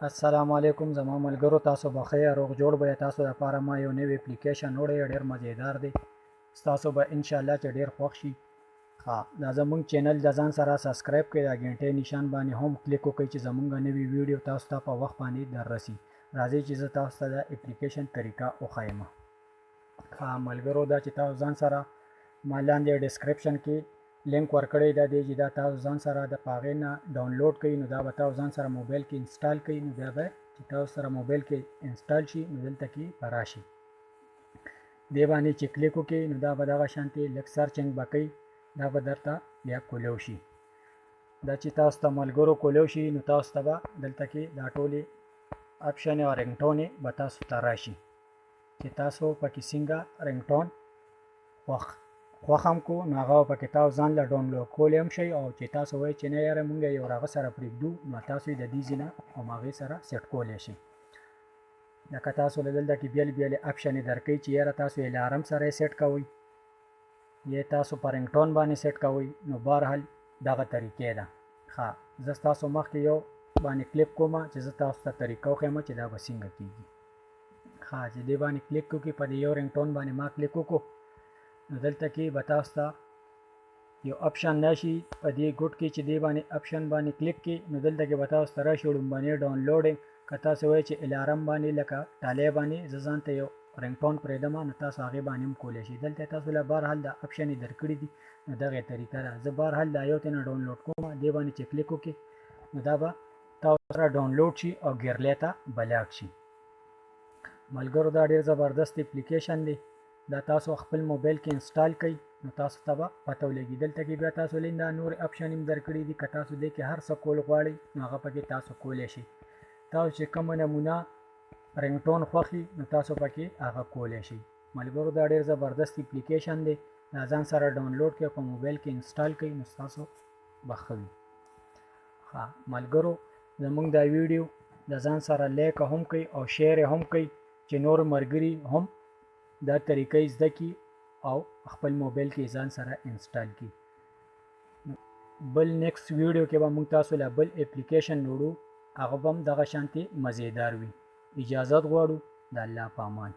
السلام علیکم زما ملګرو، تاسو بخیر روغ جوړ به تاسو لپاره ما یو نوی اپلیکیشن وړی ډیر مزیدار دی. تاسو به ان شاء الله چې ډیر خوښ شي. دا زمونږ چینل د ځان سره سبسکرایب کړئ، دا غنټې نشان باندې هم کلیک وکړئ چې زمونږ نوی ویډیو تاسو ته په وخت باندې دررسي. راځئ چې زه تاسو ته د اپلیکیشن طریقه وښایم. ملګرو، دا چې تاسو ځان سره ما لاندې ډسکرپشن کې لینک ورکړی دی چې دا تاسو ځان سره د هغې نه ډاونلوډ کړئ. نو دا به تاسو ځان سره موبایل کې انسټال کړئ. نو بیا به چې تاسو سره موبایل کې انسټال شي نو دلته کې به راشي، دې باندې چې کلیک وکړئ نو دا به دغه شانتې لږ سرچنګ به کوي، دا به درته بیا کولو شي. دا چې تاسو ته ملګرو کولو شي نو تاسو ته به دلته کې دا ټولې اپشن او رنګټونې به تاسو ته راشي چې تاسو پکې څنګه رنګټون خوښ هم کو نو هغه پکې تاسو ځان له ډاونلوډ کولی هم شئ، او چې تاسو وایئ چې نه یاره مونږ یو هغه سره پرېږدو نو تاسو یې د دې ځینه هماغې سره سیټ کولی شئ. لکه تاسو له دلته کې بیلې بیلې اپشنې درکوي چې یاره تاسو الارم سره یې سیټ کوئ یا تاسو په رنګټون باندې سیټ کوئ. نو بهرحال دغه طریقې ده. زه ستاسو مخکې یو باندې کلیک کوم چې زه تاسو ته طریقه وښیم چې دا به څنګه کېږي. چې دې باندې کلیک وکړئ، په دې یو رنګټون باندې ما کلیک وکړو نو دلته کې به تاسو ته یو اپشن راشي، په دې ګوټ کې چې دې باندې اپشن باندې کلیک کړئ نو دلته کې به تاسو ته راشي لومړنی ډاونلوډینګ. که تاسو وایئ چې الارم باندې لکه ټالۍ باندې زه ځان ته یو رنګټون پرېږدم نو تاسو هغې باندې هم کولی شئ. دلته تاسو له بهرحال دا اپشن یې درکړي دي، نو دغې طریقه ده. زه بهرحال دا یو ترېنه ډاونلوډ کوم، دې باندې چې کلیک وکړئ نو دا به تاسو سره ډاونلوډ شي او ګیرلۍ ته به لاړ شي. ملګرو، دا ډېر زبردست اپلیکیشن دی. دا تاسو خپل موبایل کې انسټال کړئ نو تاسو ته به پته ولګي. دلته کې بیا تاسو لین دا نور اپشن هم درکړي دي، که تاسو دې کې هر څه کول غواړئ نو هغه پکې تاسو کولی شئ. تاسو چې کومه نمونه رنګټون خوښي نو تاسو پکې هغه کولی شئ. ملګرو، دا ډېر زبردست اپلیکیشن دی. دا ځان سره ډاونلوډ کړئ، په موبایل کې انسټال کړئ نو ستاسو به ښه وي. ملګرو، زموږ دا ویډیو د ځان سره لایک هم کړئ او شیر هم کړئ چې نور ملګري هم دا طریقې زده کړي او خپل موبایل کې ځان سره انسټال کړي. بل نیکسټ ویډیو کې به موږ تاسو له بل اپلیکیشن وړو، هغه به هم دغه شانتې مزیدار وي. اجازت غواړو. د الله په امان.